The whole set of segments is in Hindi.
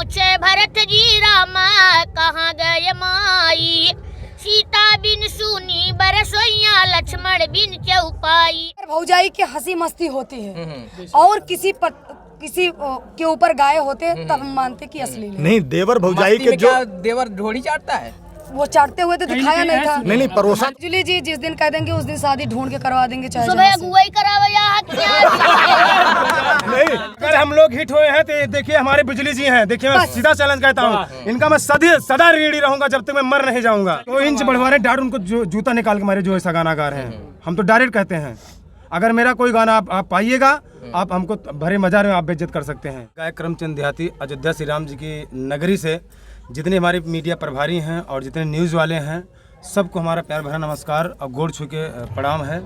पूछे भरत जी रामा कहाँ गए माई, सीता बिन सुनी बरसोइया लक्ष्मण बिन चौपाई। भौजाई की हंसी मस्ती होती है और किसी के ऊपर गाए होते हैं तब हम मानते कि असली नहीं। देवर भौजाई के जो देवर ढोली चाटता है वो चाटते हुए तो दिखाया नहीं था। नहीं परोसा जुली जी जिस दिन कह देंगे उस दिन शादी ढूंढ के करवा देंगे, चाहे सुबह अगुवाई करावे या नहीं। अगर हम लोग हिट हुए हैं तो देखिए हमारे बिजली जी हैं, देखिए मैं सीधा चैलेंज कहता हूँ, इनका मैं सदा रेडी रहूंगा जब तक मैं मर नहीं जाऊंगा। 2 इंच बढ़वाने डाट उनको जूता निकाल के मारे जो ऐसा गाना गा रहे हैं। हम तो डायरेक्ट कहते हैं अगर मेरा कोई गाना आप पाइएगा आप हमको भरे मजार में आप बेइज्जत कर सकते हैं। गायक करमचंद देहाती अयोध्या श्री राम जी की नगरी से जितने हमारे मीडिया प्रभारी हैं और जितने न्यूज़ वाले हैं सबको हमारा प्यार भरा नमस्कार और गोड़ छू के प्रणाम है।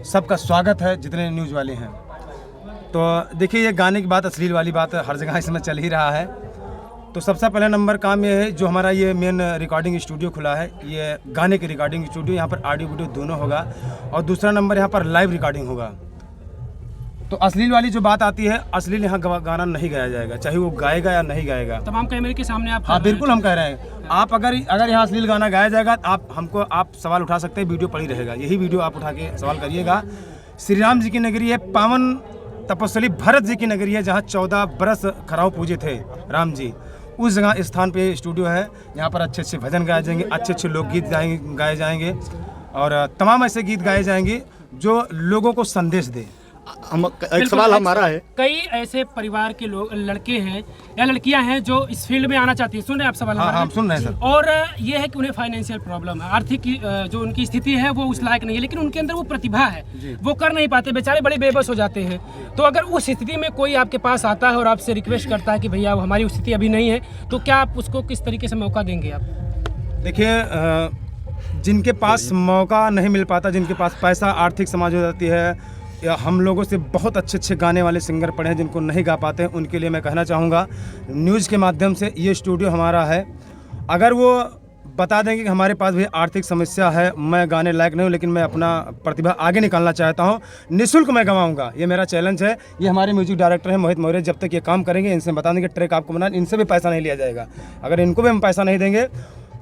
सबका स्वागत है जितने न्यूज़ वाले हैं। तो देखिए ये गाने की बात, अश्लील वाली बात हर जगह इसमें चल ही रहा है। तो सबसे पहला नंबर काम ये है जो हमारा ये मेन रिकॉर्डिंग स्टूडियो खुला है, ये गाने की रिकॉर्डिंग स्टूडियो, यहाँ पर ऑडियो वीडियो दोनों होगा। और दूसरा नंबर यहाँ पर लाइव रिकॉर्डिंग होगा। तो अश्लील वाली जो बात आती है, अश्लील यहाँ गाना नहीं गाया जाएगा, चाहे वो गाएगा या नहीं गाएगा। तमाम कैमरे के सामने आप हाँ बिल्कुल हम कह रहे हैं। आप अगर यहाँ अश्लील गाना गाया जाएगा आप सवाल उठा सकते हैं, वीडियो पड़ी रहेगा। यही वीडियो आप उठा के सवाल करिएगा। श्री राम जी की नगरी है, पावन तपस्वी भरत जी की नगरी है, जहाँ 14 बरस खराव पूजे थे राम जी। उस जगह स्थान पे स्टूडियो है, यहाँ पर अच्छे अच्छे भजन गाए जाएंगे, अच्छे अच्छे लोकगीत गाए जाएंगे और तमाम ऐसे गीत गाए जाएंगे जो लोगों को संदेश दे। एक सवाल हमारा है, कई ऐसे परिवार के लोग लड़के हैं या लड़कियां हैं जो इस फील्ड में आना चाहती हैं। सुन रहे हैं आप सवाल? हाँ सुन रहे हैं सर। और ये है कि उन्हें फाइनेंशियल प्रॉब्लम है, आर्थिक जो उनकी स्थिति है वो उस लायक नहीं है, लेकिन उनके अंदर वो प्रतिभा है, वो कर नहीं पाते, बेचारे बड़े बेबस हो जाते हैं। तो अगर उस स्थिति में कोई आपके पास आता है और आपसे रिक्वेस्ट करता है कि भैया हमारी स्थिति अभी नहीं है, तो क्या आप उसको किस तरीके से मौका देंगे आप? देखिए जिनके पास मौका नहीं मिल पाता, जिनके पास पैसा आर्थिक समाज हो जाती है, या हम लोगों से बहुत अच्छे अच्छे गाने वाले सिंगर पड़े हैं जिनको नहीं गा पाते हैं, उनके लिए मैं कहना चाहूँगा न्यूज़ के माध्यम से ये स्टूडियो हमारा है। अगर वो बता देंगे कि हमारे पास भी आर्थिक समस्या है, मैं गाने लायक नहीं हूँ, लेकिन मैं अपना प्रतिभा आगे निकालना चाहता हूँ, निःशुल्क मैं गवाऊँगा, ये मेरा चैलेंज है। ये हमारे म्यूजिक डायरेक्टर हैं मोहित मौर्य, जब तक ये काम करेंगे इनसे बता देंगे ट्रैक आपको बना, इनसे भी पैसा नहीं लिया जाएगा। अगर इनको भी हम पैसा नहीं देंगे,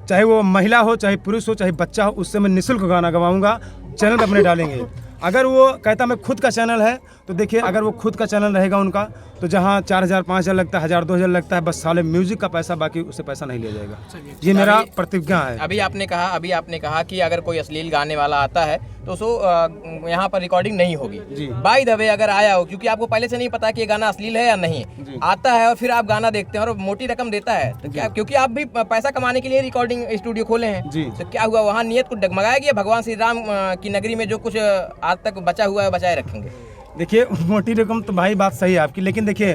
चाहे वो महिला हो, चाहे पुरुष हो, चाहे बच्चा हो, उससे मैं निःशुल्क गाना गवाऊँगा, चैनल पर अपने डालेंगे। अगर वो कहता मैं खुद का चैनल है, तो देखिए अगर वो खुद का चैनल रहेगा उनका, तो जहाँ 4000 5000 लगता है, 1000 2000 लगता है, बस साले म्यूजिक का पैसा, बाकी उससे पैसा नहीं लिया जाएगा। ये मेरा प्रतिज्ञा है। अभी आपने कहा कि अगर कोई अश्लील गाने वाला आता है तो उसको यहाँ पर रिकॉर्डिंग नहीं होगी। बाय द वे अगर आया हो, क्योंकि आपको पहले से नहीं पता कि ये गाना अश्लील है या नहीं, आता है और फिर आप गाना देखते हैं और मोटी रकम देता है, तो क्या, क्योंकि आप भी पैसा कमाने के लिए रिकॉर्डिंग स्टूडियो खोले हैं, तो क्या हुआ, वहाँ नियत को डगमगाया गया? भगवान श्री राम की नगरी में जो कुछ आज तक बचा हुआ है बचाए रखेंगे? देखिए मोटी रकम तो भाई बात सही है आपकी, लेकिन देखिए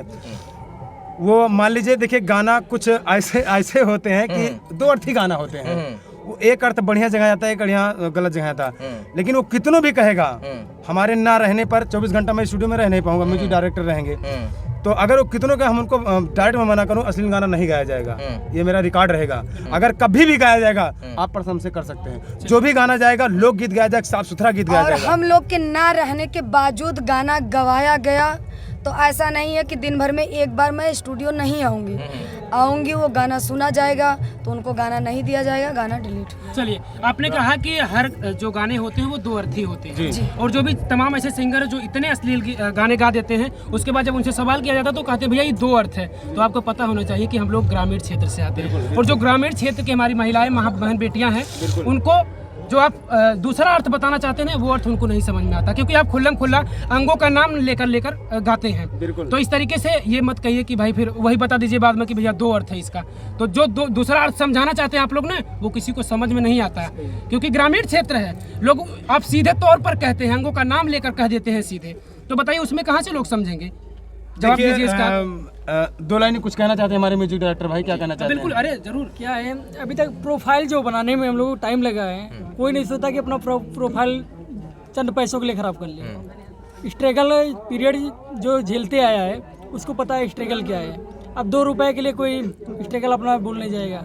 वो मान लीजिए, देखिए गाना कुछ ऐसे होते हैं कि 2 अर्थी गाना होते हैं। वो एक अर्थ बढ़िया जगह आता है, एक यहाँ गलत जगह आता है, लेकिन वो कितनों भी कहेगा हमारे ना रहने पर 24 घंटा मैं स्टूडियो में रह नहीं पाऊंगा, म्यूजिक डायरेक्टर रहेंगे। तो अगर वो कितनों का हम उनको डायरेक्ट में मना करूँ, अश्लील गाना नहीं गाया जाएगा, ये मेरा रिकॉर्ड रहेगा। अगर कभी भी गाया जाएगा आप प्रथम से कर सकते हैं, जो भी गाना जाएगा लोकगीत गाया जाएगा, साफ सुथरा गीत गाया जाएगा। हम लोग के ना रहने के बावजूद गाना गवाया गया, तो ऐसा नहीं है कि दिन भर में एक बार मैं स्टूडियो नहीं आऊँगी, वो गाना सुना जाएगा, तो उनको गाना नहीं दिया जाएगा, गाना डिलीट हो। चलिए, आपने कहा कि हर जो गाने होते हैं वो 2 अर्थी होते हैं, और जो भी तमाम ऐसे सिंगर जो इतने अश्लील गाने गा देते हैं, उसके बाद जब उनसे सवाल किया जाता है तो कहते हैं भैया ये 2 अर्थ है। तो आपको पता होना चाहिए कि हम लोग ग्रामीण क्षेत्र से आते हैं, और जो ग्रामीण क्षेत्र की हमारी महिलाएं, बहन बेटियां हैं, उनको जो आप दूसरा अर्थ बताना चाहते हैं वो अर्थ उनको नहीं समझ में आता, क्योंकि आप खुल्लम खुल्ला अंगों का नाम लेकर गाते हैं। तो इस तरीके से ये मत कहिए कि भाई फिर वही बता दीजिए बाद में कि भैया 2 अर्थ है इसका। तो जो दूसरा अर्थ समझाना चाहते हैं आप लोग ने, वो किसी को समझ में नहीं आता है, क्योंकि ग्रामीण क्षेत्र है, लोग आप सीधे तौर पर कहते हैं, अंगों का नाम लेकर कह देते हैं सीधे। तो बताइए उसमें कहाँ से लोग समझेंगे? जवाब दीजिए इसका। 2 लाइन कुछ कहना चाहते हैं हमारे म्यूजिक डायरेक्टर भाई, क्या कहना चाहते हैं? बिल्कुल, अरे जरूर। क्या है, अभी तक प्रोफाइल जो बनाने में हम लोग को टाइम लगा है, कोई नहीं सोचता कि अपना प्रोफाइल चंद पैसों के लिए खराब कर ले। स्ट्रगल पीरियड जो झेलते आया है उसको पता है स्ट्रगल क्या है। अब 2 रुपए के लिए कोई स्ट्रगल अपना भूल नहीं जाएगा।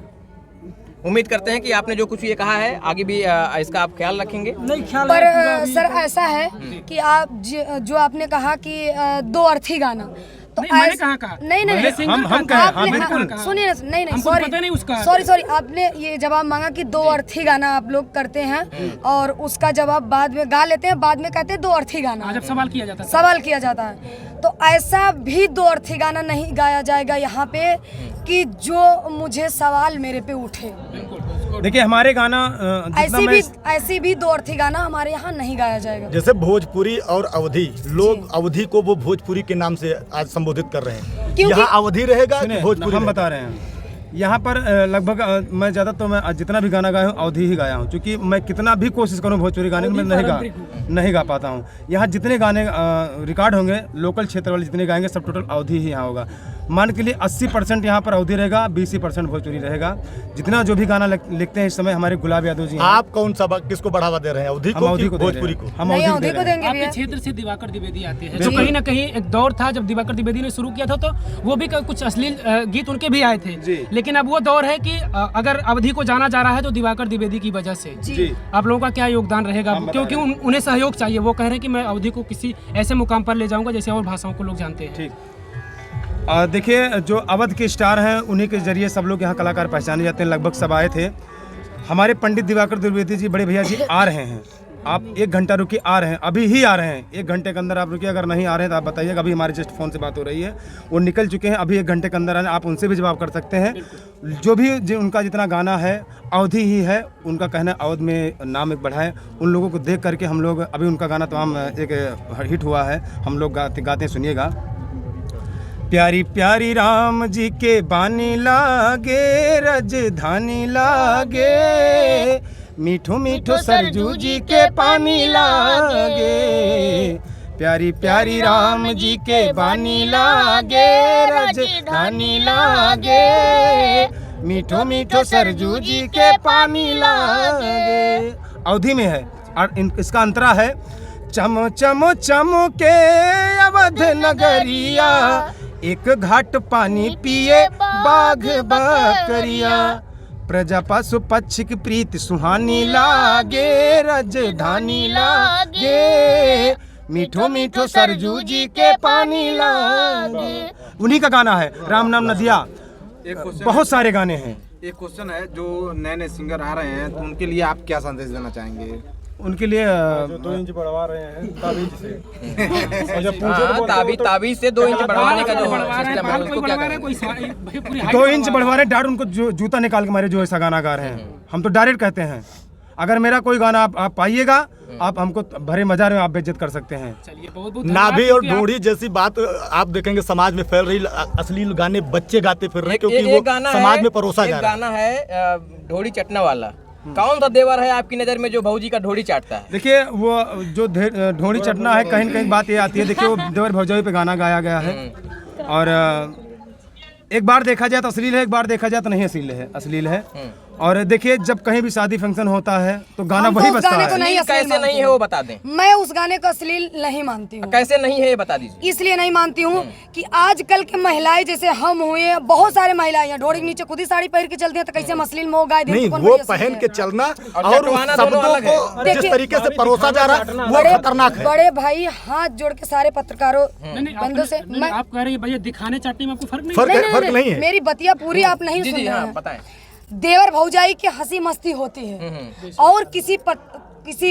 उम्मीद करते हैं कि आपने जो कुछ ये कहा है आगे भी इसका आप ख्याल रखेंगे। नहीं ख्याल पर सर ऐसा है कि आप जो आपने कहा कि 2 अर्थी गाना, तो नहीं, मैंने कहाँ कहा? नहीं नहीं मैंने नहीं, सिंगर हम कहा। कहे, आपने बिल्कुल। हाँ, सुनिए ना, नहीं नहीं हमको पता नहीं उसका। सॉरी आपने ये जवाब मांगा कि दो अर्थी गाना आप लोग करते हैं और उसका जवाब बाद में गा लेते हैं, बाद में कहते हैं दो अर्थी गाना। जब सवाल किया जाता है सवाल किया जाता है तो ऐसा भी दो अर्थी गाना नहीं गाया जाएगा यहाँ पे कि जो मुझे सवाल मेरे पे उठे। देखिए हमारे गाना ऐसी भी दो अर्थी गाना हमारे यहाँ नहीं गाया जाएगा। जैसे भोजपुरी और अवधी, लोग अवधी को वो भोजपुरी के नाम से आज संबोधित कर रहे हैं। क्योंकि- यहाँ अवधी रहेगा कि सुनिए, भोजपुरी हम रहेगा? बता रहे हैं यहाँ पर लगभग मैं ज़्यादा तो मैं जितना भी गाना गाया हूँ अवधी ही गाया हूँ, क्योंकि मैं कितना भी कोशिश करूँ भोजपुरी गाने में नहीं गा पाता हूँ। यहाँ जितने गाने रिकॉर्ड होंगे लोकल क्षेत्र वाले जितने गाएंगे सब टोटल अवधी ही यहाँ होगा। मान के लिए 80% यहाँ पर अवधी रहेगा, 20% भोजपुरी रहेगा। जितना जो भी गाना लिखते हैं इस समय हमारे गुलाब यादव जी हैं। आप कौन सा किसको बढ़ावा दे रहे हैं, अवधी हम को अवधी कि को दे रहे भोजपुरी हैं। को? हम नहीं, अवधी को अवधी दे को रहे हैं। देंगे आपके भैया। क्षेत्र से दिवाकर द्विवेदी आते हैं, जो कहीं ना कहीं एक दौर था जब दिवाकर द्विवेदी ने शुरू किया था तो वो भी कुछ अश्लील गीत उनके भी आए थे। लेकिन अब वो दौर है कि अगर अवधी को जाना जा रहा है तो दिवाकर द्विवेदी की वजह से। जी आप लोगों का क्या योगदान रहेगा? क्योंकि उन्हें सहयोग चाहिए। वो कह रहे हैं कि मैं अवधी को किसी ऐसे मुकाम पर ले जाऊंगा जैसे और भाषाओं को लोग जानते हैं। ठीक। देखिए जो अवध के स्टार हैं उन्हीं के जरिए सब लोग यहाँ कलाकार पहचाने जाते हैं। लगभग सब आए थे। हमारे पंडित दिवाकर द्विवेदी जी बड़े भैया जी आ रहे हैं। आप 1 घंटा रुकिए, आ रहे हैं, अभी ही आ रहे हैं। 1 घंटे के अंदर आप रुकिए, अगर नहीं आ रहे हैं तो आप बताइएगा। अभी हमारे जस्ट फ़ोन से बात हो रही है, वो निकल चुके हैं, अभी 1 घंटे के अंदर आए। आप उनसे भी जवाब कर सकते हैं। जो भी उनका जितना गाना है अवधी ही है। उनका कहना है अवध में नाम एक बढ़ाए। उन लोगों को देख करके हम लोग अभी उनका गाना तमाम एक हिट हुआ है, हम लोग गाते हैं, सुनिएगा। प्यारी प्यारी राम जी के बानी लागे, राजधानी लागे, मीठो मीठो सरजू जी के पानी लागे। प्यारी प्यारी राम जी के बानी लागे, राजधानी लागे, मीठो मीठो सरजू जी के पानी लागे। अवधी में है और इसका अंतरा है चम चम चम के अवध नगरिया, एक घाट पानी पिए बाघ बकरिया, प्रजा पशु पक्षी की प्रीत सुहानी लागे, राजधानी लागे, मीठो मीठो सरजू जी के पानी लागे। उन्हीं का गाना है। राम नाम नदिया, बहुत सारे गाने हैं। एक क्वेश्चन है, जो नए नए सिंगर आ रहे हैं तो उनके लिए आप क्या संदेश देना चाहेंगे? उनके लिए 2 इंच बढ़वा रहे हैं ताबीज से। और जब पूछो तो ताबीज से 2 इंच बढ़वाने का जो सिस्टम है उसको क्या करें? 2 इंच बढ़वा रहे, डायरेक्ट उनको जूता निकाल के मारे जो ऐसा गानाकार हैं। हम तो डायरेक्ट कहते हैं अगर मेरा कोई गाना आप पाइएगा, आप हमको भरे मजा में आप बेइज्जत कर सकते हैं। नाभि और ढूंढी जैसी बात आप देखेंगे समाज में फैल रही। अश्लील गाने बच्चे गाते फिर रहे हैं क्योंकि वो समाज में परोसा जा रहा है। गाना है ढोड़ी चटना वाला। कौन सा देवर है आपकी नज़र में जो भौजी का ढोड़ी चाटता है? देखिए वो जो ढोड़ी चटना है, कहीं न कहीं बात ये आती है। देखिए वो देवर भौजाई पे गाना गाया गया है और एक बार देखा जाए तो अश्लील है, एक बार देखा जाए तो नहीं अश्लील है। और देखिए जब कहीं भी शादी फंक्शन होता है तो गाना वही बजता है। कैसे नहीं है वो बता दें। मैं उस गाने को अश्लील नहीं मानती हूँ। कैसे नहीं है ये बता दीजिए। इसलिए नहीं मानती हूँ कि आजकल के महिलाएं जैसे हम हुए, बहुत सारे महिलाएं हैं ढोड़ी के नीचे खुद ही साड़ी पहन के चलती हैं, तो कैसे हम अश्लील में वो गाए नहीं, वो पहन के चलना और उस शब्दों को जिस तरीके से परोसा जा रहा है वो खतरनाक है। बड़े भाई हाथ जोड़ के सारे पत्रकारों बंदों से आप कह रहे हैं भैया दिखाने चाटने में आपको फर्क नहीं? फर्क नहीं है। मेरी बतिया पूरी आप नहीं सुन रहे हैं। बताएं। देवर भौजाई की हंसी मस्ती होती है और किसी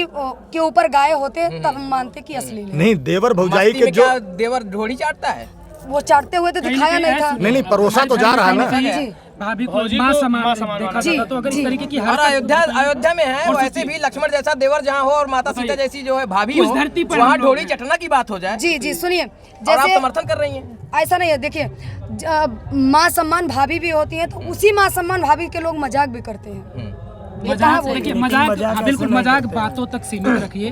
के ऊपर गाए होते तब हम मानते कि अश्लील है। नहीं, देवर भौजाई के जो देवर ढोड़ी चाटता है वो चाटते हुए तो दिखाया नहीं था। नहीं परोसा तो जा रहा है ना। जी भाभी को मां समान देखा जाता, तो अगर इस तरीके की और अयोध्या में है वैसे भी लक्ष्मण जैसा देवर जहाँ हो और माता सीता जैसी जो है भाभी हो, धरती पर वहाँ ढोड़ी चटना की बात हो जाए। जी सुनिए, और आप समर्थन कर रही हैं। ऐसा नहीं है। देखिए माँ सम्मान भाभी भी होती है, तो उसी माँ सम्मान भाभी के लोग मजाक भी करते हैं। मजाक देखिए, मजाक बिल्कुल मजाक बातों तक सीमित रखिए।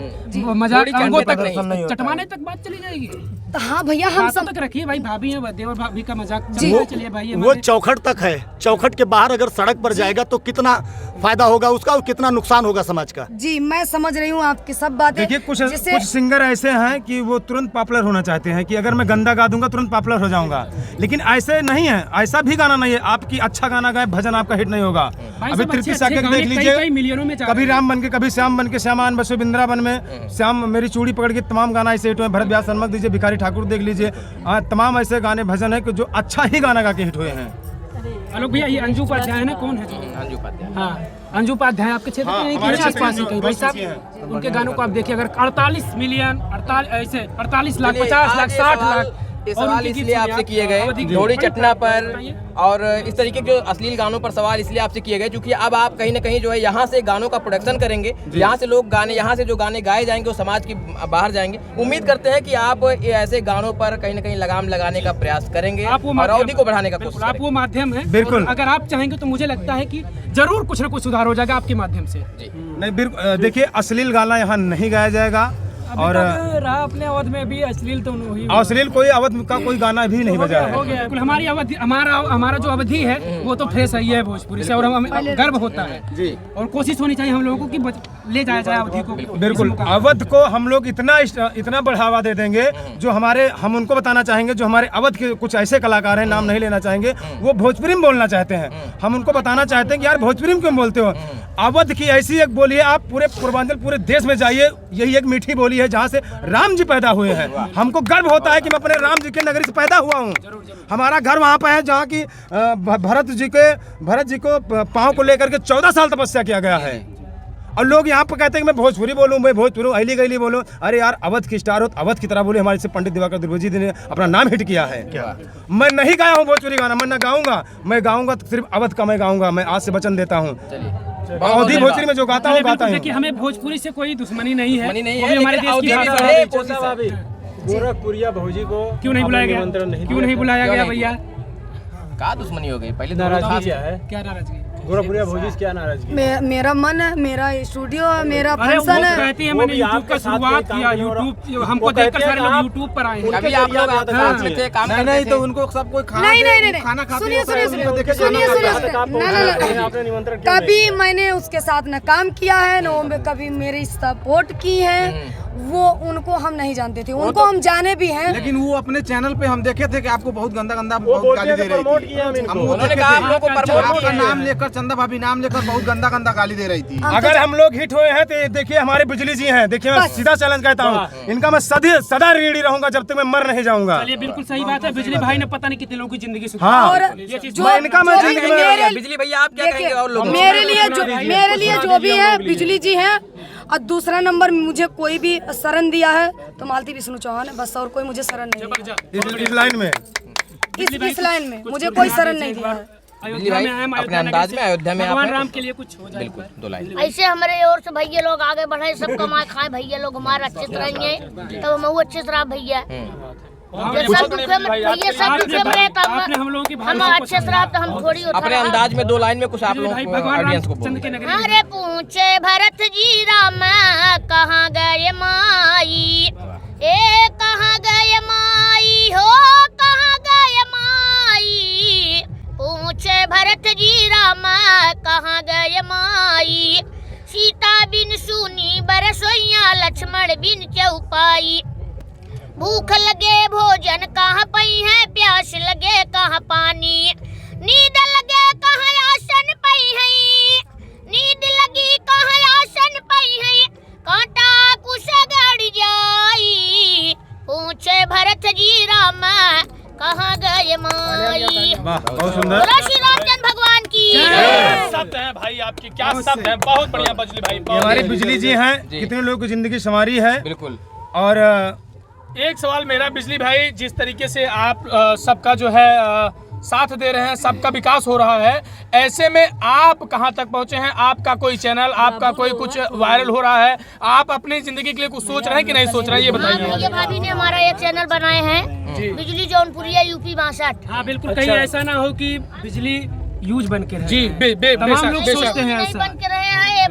मजाक अंगों तक, चटवाने तक बात चली जाएगी। तो हाँ भैया हम सब तक रखिए भाई। भाभी है, देवर भाभी का मजाक चलिए भाई। वो चौखट तक है। चौखट के बाहर अगर सड़क पर जाएगा तो कितना फायदा होगा उसका और कितना नुकसान होगा समाज का। जी मैं समझ रही हूँ आपकी सब बातें। देखिए कुछ सिंगर ऐसे हैं कि वो तुरंत पॉपुलर होना चाहते हैं कि अगर मैं गंदा गा दूंगा तुरंत पॉपुलर हो जाऊंगा, लेकिन ऐसे नहीं है। ऐसा भी गाना नहीं है। आपकी अच्छा गाना गाए, भजन आपका हिट नहीं होगा। अभी तृप्ति साकेत देख लीजिए, कभी राम बन के, कभी श्याम बन के, श्यामान बसो बिंद्रावन में, श्याम मेरी चूड़ी पकड़ के, तमाम गाना ऐसे हिट हुए। भरत व्यास सन्मक दीजिए, भिखारी भिखारी ठाकुर देख लीजिए, तमाम ऐसे गाने भजन है कि जो अच्छा ही गाना गा के हिट हुए हैं। आलोक भैया, ये अंजू उपाध्याय है ना, कौन है? अंजू उपाध्याय। हाँ, अंजू उपाध्याय आपके क्षेत्र के नहीं, हमारे कि आसपास ही क्षेत्र कहीं? में भाई बहुत साहब, हैं। उनके गानों को आप देखिए, अगर 48 मिलियन 48 लाख 50 लाख 60 लाख ये और सवाल उनके गीत इसलिए सुनिए आपसे आप, किए गए अवधि घोड़ी बड़ी चटना पर बताइए। और इस तरीके के जो अश्लील गानों पर सवाल इसलिए आपसे किए गए क्योंकि अब आप कहीं ना कहीं जो है यहाँ से गानों का प्रोडक्शन करेंगे, यहाँ से लोग गाने, यहाँ से जो गाने गाए जाएंगे वो समाज की बाहर जाएंगे। उम्मीद करते हैं कि आप ऐसे गानों पर कहीं ना कहीं लगाम लगाने का प्रयास करेंगे आप वो और माध्यम- अवधि को बढ़ाने का बिल्कुल, कोशिश आप करेंगे। वो माध्यम है। बिल्कुल। और अगर आप चाहेंगे तो मुझे लगता है कि जरूर कुछ ना कुछ सुधार हो जाएगा आपके माध्यम से। नहीं, बिल्कुल देखिए, अश्लील गाना यहाँ नहीं गाया जाएगा और रहा अपने अवध में भी अश्लील तो नहीं हुई। अश्लील कोई अवध का कोई गाना भी नहीं बजा हो है। गया। बिल्कुल, हमारी अवधि, हमारा जो अवधि है वो तो फ्रेश ही है भोजपुरी से, और हमें गर्व होता है जी। और कोशिश होनी चाहिए हम लोगों को कि ले जाया जाए अवधि को। बिल्कुल, अवध को हम लोग इतना बढ़ावा दे देंगे जो हम उनको बताना चाहेंगे, जो हमारे अवध के कुछ ऐसे कलाकार हैं, नाम नहीं लेना चाहेंगे, वो भोजपुरी में बोलना चाहते हैं। हम उनको बताना चाहते हैं कि यार भोजपुरी में क्यों बोलते हो? अवध की ऐसी एक बोली है, आप पूरे पूर्वांचल पूरे देश में जाइए, यही एक मीठी बोली है जहाँ से राम जी पैदा हुए हैं। हमको गर्व होता है कि मैं अपने राम जी के नगरी से पैदा हुआ हूँ। हमारा घर वहाँ पे है जहाँ की भरत जी को पाँव को लेकर के 14 साल तपस्या किया गया है। और लोग यहाँ पर कहते हैं कि मैं भोजपुरी बोलूँ, मैं भोजपुरी अली गली बोलूँ। अरे यार, अवध की स्टार हो तो अवध की तरह बोले। हमारे से पंडित दिवाकर दुर्वेदी जी ने अपना नाम हिट किया है। मैं नहीं गाया हूँ भोजपुरी गाना, मैं न गाऊंगा। मैं गाऊंगा तो सिर्फ अवध का मैं गाऊंगा। मैं आज से वचन देता हूँ, अवधी भोजपुरी में जो गाता हूँ गाता हूँ। देखिए, हमें भोजपुरी से कोई दुश्मनी नहीं है, मनी नहीं वो है, भी हमारे लेकिन देश की अवधि भी भाषा बढ़े, है। कोशिश है। गोरखपुरिया भौजी को क्यों नहीं बुलाया गया? क्यों नहीं बुलाया गया भैया? का दुश्मनी हो गई? पहले तो नाराजगी क्या है? क्या नाराजगी? गोरखपुरिया भौजी से क्या नाराजगी? मेरा मन है, मेरा स्टूडियो है, मेरा अरे वो फंक्शन है। कहती है वो मैंने भी यूट्यूब आपके का साथ शुरुआत काम किया, नहीं हो रहा। यूट्यूब वो हमको कहते देखकर हैं सारे कि लोग आप यूट्यूब पर आए हैं। अभी आप लोग साथ में थे, काम करते नहीं थे। तो उनको सब कोई खाना नहीं नहीं नहीं खाना खाते सुनिए होता है, सुनिए उनको देख के सुनिए खाना सुनिए खाता है। सुनिए, आपने निमंत्रण क्यों नहीं कभी मैंने उसके साथ न काम किया है, न वो कभी मेरी सपोर्ट की है। वो उनको हम नहीं जानते थे, उनको हम जाने भी हैं। लेकिन वो अपने चैनल पे हम देखे थे कि आपको बहुत गंदा गंदा वो बहुत बोलते गाली हैं दे कि रही प्रमोट थी। किया हम इनको। हम वो उन्होंने देखे कहा थे, हम लोग को प्रमोट आपका किया नाम लेकर, चंदा भाभी नाम लेकर बहुत गंदा गंदा गाली दे रही थी। अगर हम लोग हिट हुए हैं तो ये देखिए हमारे बिजली जी हैं। देखिए, मैं सीधा चैलेंज कहता हूँ, इनका मैं सदा रेडी रहूंगा जब तक मैं मर नहीं जाऊंगा। चलिए, बिल्कुल सही बात है। बिजली भाई ने पता नहीं कितने लोगों की जिंदगी सुधारी। हाँ, और ये चीज़ जो इनका मैं जो भी जिंदगी में मेरे- बिजली भैया, आप क्या कहेंगे और लोगों को? मेरे लिए जो भी है बिजली जी हैं। और दूसरा नंबर मुझे कोई भी शरण दिया है तो मालती विष्णु चौहान है, बस। और कोई मुझे शरण नहीं दिया इस लाइन में। इस लाइन में मुझे कोई शरण नहीं दिया है। बिजली भाई, अपने अंदाज में अयोध्या में भगवान आप राम के लिए कुछ हो जाए। बिल्कुल 2 लाइन। ऐसे हमारे ओर से भैया लोग आगे बढ़े, सब कमाए खाए, भैया लोग हमारा अच्छे से रहेंगे तब हम अच्छे से रहा भैया। जब सब दुखे में भैया सब दुखे में रहे आपने हम लोगों की तब हम भावना को अच्छे से रहा तो हम थोड़ी होता अपने रहा। अंदाज में 2 लाइन में कुछ आप लोग भाई भगवान ऑडियंस को रामचंद्र के बोलिए। नगरी में। अरे पूछे भरत जी राम कहाँ गए माई, ए कहाँ गए माई हो, कहाँ गए माई। पूछे भरत जी राम कहाँ गए माई, सीता बिन सुनी बरसोइया, लक्ष्मण बिन चौपाई। भूख लगे भोजन कहाँ पई है, प्यास लगे कहाँ पानी, नींद लगे कहाँ आसन पई है, नींद लगी कहाँ आसन पई है, कांटा कुछ गड़ जाई। पूछे भरत जी राम कहाँ गए माई। वाह, बहुत सुंदर। बोलो श्री रामचंद्र भगवान की। शब्द है भाई, आपकी क्या शब्द है? बहुत बढ़िया बिजली भाई, ये हमारे बिजली जी हैं, कितने लोगों की जिंदगी संवारी है। बिल्कुल। और एक सवाल मेरा बिजली भाई, जिस तरीके से आप सबका जो है साथ दे रहे हैं, सबका विकास हो रहा है, ऐसे में आप कहां तक पहुंचे हैं? आपका कोई चैनल, आपका कोई कुछ वायरल हो रहा है? आप अपनी जिंदगी के लिए कुछ सोच रहे हैं कि नहीं सोच रहे हैं, ये बताइए। भैया भाभी ने हमारा एक चैनल बनाए हैं, बिजली जौनपुरिया यूपी 62। हाँ बिल्कुल, कहीं ऐसा ना हो कि बिजली यूज बन के रहे। जी, तमाम लोग सोचते हैं नहीं ऐसा। बन के रहे हैं। ये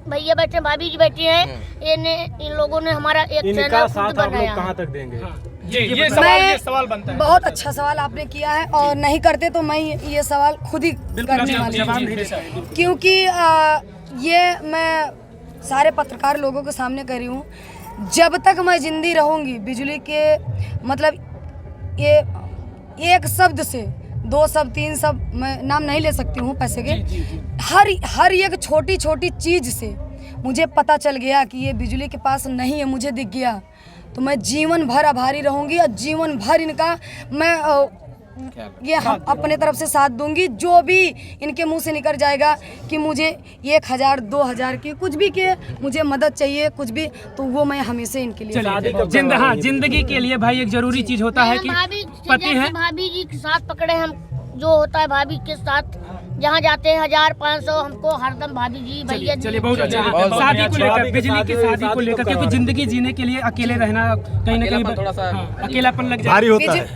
भैया बैठे, भाभी जी बैठी हैं, इन लोगों ने हमारा एक चैनल खुद बनाया। तक देंगे? ये मैं सवाल बनता है। बहुत अच्छा सवाल आपने किया है, और नहीं करते तो मैं ये सवाल खुद ही करने वाली जवाब हूँ। नहीं दे सकते। क्योंकि ये मैं सारे पत्रकार लोगों के सामने कर रही हूँ। जब तक मैं जिंदी रहूँगी, बिजली के मतलब ये एक शब्द से 2 शब्द 3 शब्द मैं नाम नहीं ले सकती हूँ पैसे के। हर एक छोटी छोटी चीज़ से मुझे पता चल गया कि ये बिजली के पास नहीं है, मुझे दिख गया तो मैं जीवन भर आभारी रहूंगी और जीवन भर इनका मैं ये अपने तरफ से साथ दूंगी। जो भी इनके मुंह से निकल जाएगा कि मुझे 1000 2000 की कुछ भी के मुझे मदद चाहिए कुछ भी, तो वो मैं हमेशा इनके लिए हाँ, जिंदगी के लिए भाई एक जरूरी चीज होता है कि पति है। भाभी जी के साथ पकड़े हम, जो होता है भाभी के साथ जहाँ जाते हैं 1500 हमको हरदम भाभी जी भैया। चलिए बहुत अच्छा। शादी को लेकर, बिजली की शादी को लेकर, क्योंकि जिंदगी जीने के लिए अकेले रहना कहीं ना कहीं थोड़ा सा अकेलापन लग जाता है। भारी होता है।